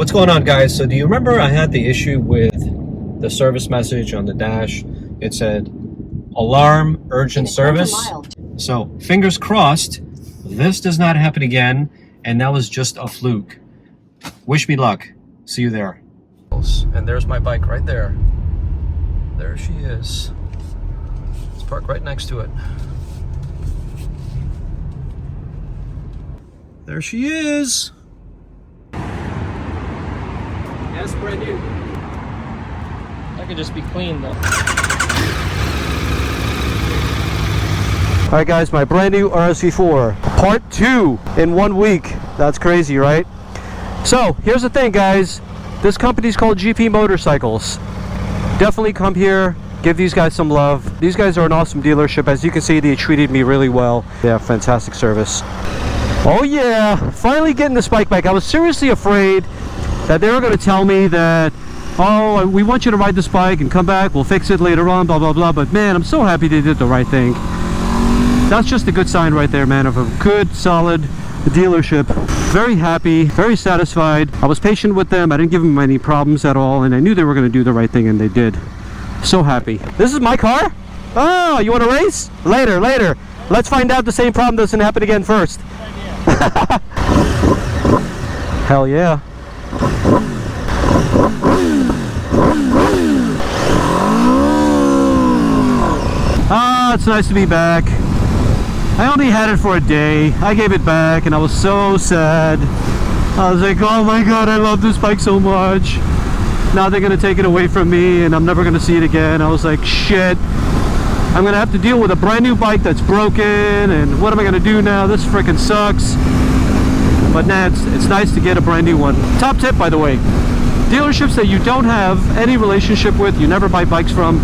What's going on, guys? So do you remember I had the issue with the service message on the dash? It said alarm urgent service. So fingers crossed this does not happen again, and that was just a fluke. Wish me luck. See you there. And there's my bike right there. There she is. Let's park right next to it. There she is. That's brand new. That could just be clean though. Alright guys, my brand new RSV4. Part 2 in 1 week. That's crazy, right? So, here's the thing, guys. This company's called GP Motorcycles. Definitely come here, give these guys some love. These guys are an awesome dealership. As you can see, they treated me really well. They have fantastic service. Oh yeah, finally getting this bike back. I was seriously afraid that they were going to tell me that, oh, we want you to ride this bike and come back, we'll fix it later on, blah blah blah. But man, I'm so happy they did the right thing. That's just a good sign right there, man, of a good solid dealership. Very happy, very satisfied. I was patient with them. I didn't give them any problems at all, and I knew they were going to do the right thing, and they did. So happy. This is my car? Oh, you want to race? Later. Let's find out the same problem doesn't happen again first. Hell yeah. Ah, it's nice to be back. I only had it for a day. I gave it back and I was so sad. I was like, oh my god, I love this bike so much. Now they're gonna take it away from me and I'm never gonna see it again. I was like, shit. I'm gonna have to deal with a brand new bike that's broken, and what am I gonna do now? This freaking sucks. But nah, it's nice to get a brand new one. Top tip, by the way, dealerships that you don't have any relationship with, you never buy bikes from,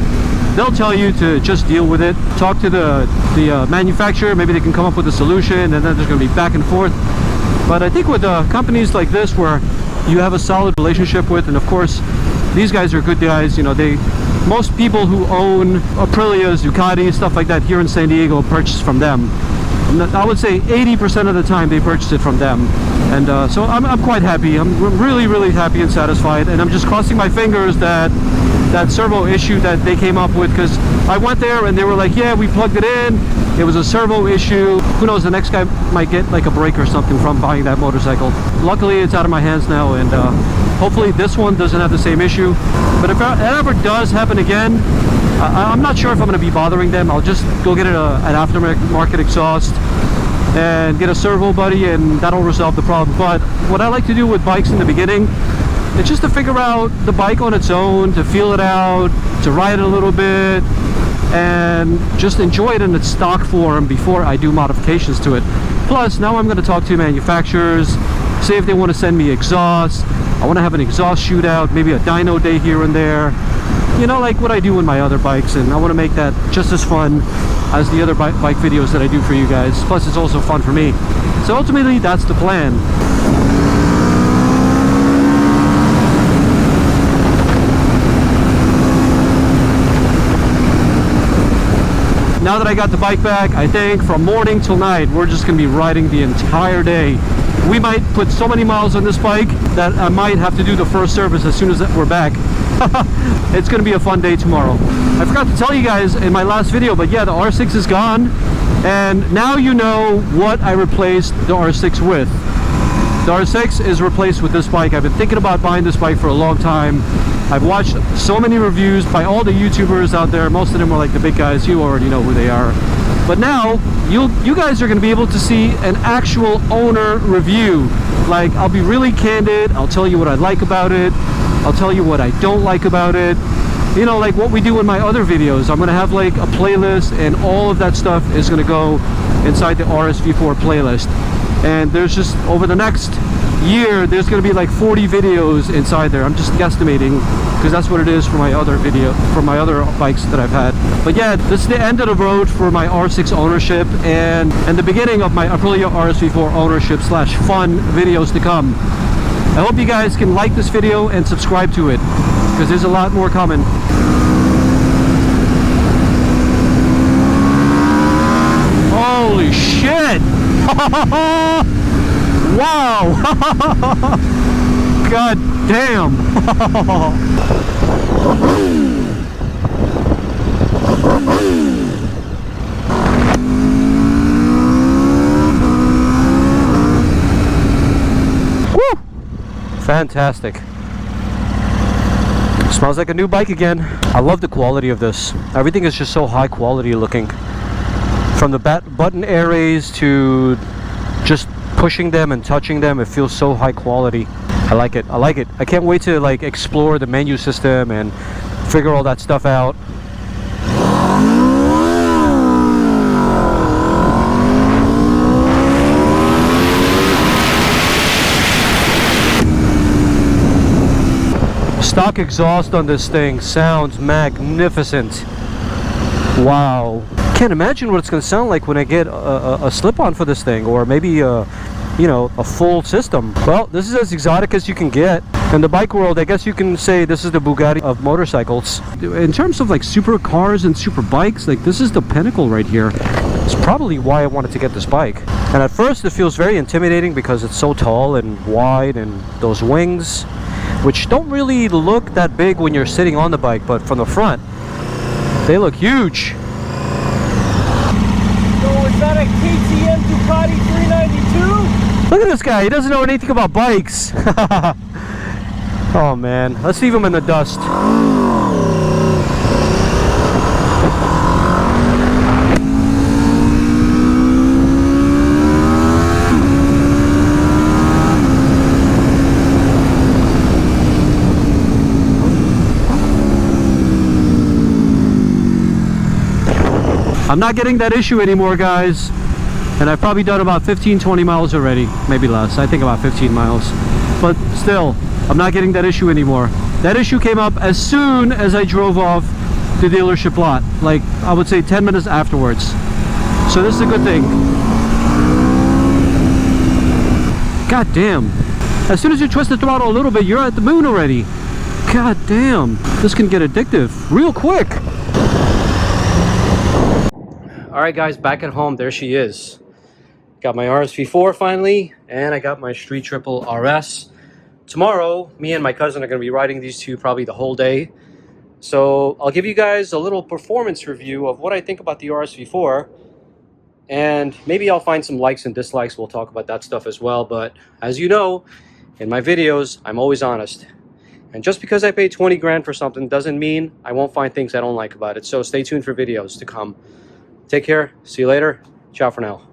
they'll tell you to just deal with it. Talk to the manufacturer, maybe they can come up with a solution, and then there's gonna be back and forth. But I think with companies like this where you have a solid relationship with, and of course, these guys are good guys, you know, most people who own Aprilias, Ducatis, stuff like that here in San Diego purchase from them. I would say 80% of the time they purchase it from them. And so I'm quite happy. I'm really happy and satisfied. And I'm just crossing my fingers that that servo issue that they came up with, because I went there and they were like, yeah, we plugged it in. It was a servo issue. Who knows, the next guy might get like a break or something from buying that motorcycle. Luckily, it's out of my hands now, and hopefully this one doesn't have the same issue. But if it ever does happen again, I'm not sure if I'm going to be bothering them. I'll just go get an aftermarket exhaust and get a servo buddy, and that'll resolve the problem. But what I like to do with bikes in the beginning, it's just to figure out the bike on its own, to feel it out, to ride it a little bit, and just enjoy it in its stock form before I do modifications to it. Plus, now I'm going to talk to manufacturers, see if they want to send me exhaust. I want to have an exhaust shootout, maybe a dyno day here and there. You know, like what I do with my other bikes, and I want to make that just as fun as the other bike videos that I do for you guys. Plus, it's also fun for me. So ultimately, that's the plan. Now that I got the bike back, I think from morning till night, we're just going to be riding the entire day. We might put so many miles on this bike that I might have to do the first service as soon as we're back. It's going to be a fun day tomorrow. I forgot to tell you guys in my last video, but yeah, the R6 is gone. And now you know what I replaced the R6 with. The R6 is replaced with this bike. I've been thinking about buying this bike for a long time. I've watched so many reviews by all the YouTubers out there. Most of them are like the big guys. You already know who they are. But now, you guys are going to be able to see an actual owner review. Like, I'll be really candid. I'll tell you what I like about it. I'll tell you what I don't like about it. You know, like what we do in my other videos. I'm going to have like a playlist, and all of that stuff is going to go inside the RSV4 playlist. And there's just, over the next year, there's going to be like 40 videos inside there. I'm just guesstimating, because that's what it is for my other bikes that I've had. But yeah, this is the end of the road for my R6 ownership, and the beginning of my Aprilia RSV4 ownership / fun videos to come. I hope you guys can like this video and subscribe to it, because there's a lot more coming. Holy shit! Wow! God damn. Woo! Fantastic. Smells like a new bike again. I love the quality of this. Everything is just so high quality looking. From the button arrays to just pushing them and touching them, it feels so high quality. I like it. I like it. I can't wait to like explore the menu system and figure all that stuff out. Stock exhaust on this thing sounds magnificent. Wow. Can't imagine what it's going to sound like when I get a slip-on for this thing, or maybe you know, a full system. Well, this is as exotic as you can get. In the bike world, I guess you can say this is the Bugatti of motorcycles. In terms of like super cars and super bikes, like this is the pinnacle right here. It's probably why I wanted to get this bike. And at first it feels very intimidating because it's so tall and wide, and those wings, which don't really look that big when you're sitting on the bike, but from the front, they look huge. So is that a KTM Ducati 392? Look at this guy, he doesn't know anything about bikes. Oh man, let's leave him in the dust. I'm not getting that issue anymore, guys. And I've probably done about 15-20 miles already, maybe less. I think about 15 miles. But still, I'm not getting that issue anymore. That issue came up as soon as I drove off the dealership lot, like I would say 10 minutes afterwards. So this is a good thing. God damn. As soon as you twist the throttle a little bit, you're at the moon already. God damn. This can get addictive real quick. Alright guys, back at home, there she is. Got my RSV4 finally, and I got my Street Triple RS. Tomorrow, me and my cousin are going to be riding these two probably the whole day. So I'll give you guys a little performance review of what I think about the RSV4. And maybe I'll find some likes and dislikes. We'll talk about that stuff as well. But as you know, in my videos, I'm always honest. And just because I paid 20 grand for something doesn't mean I won't find things I don't like about it. So stay tuned for videos to come. Take care. See you later. Ciao for now.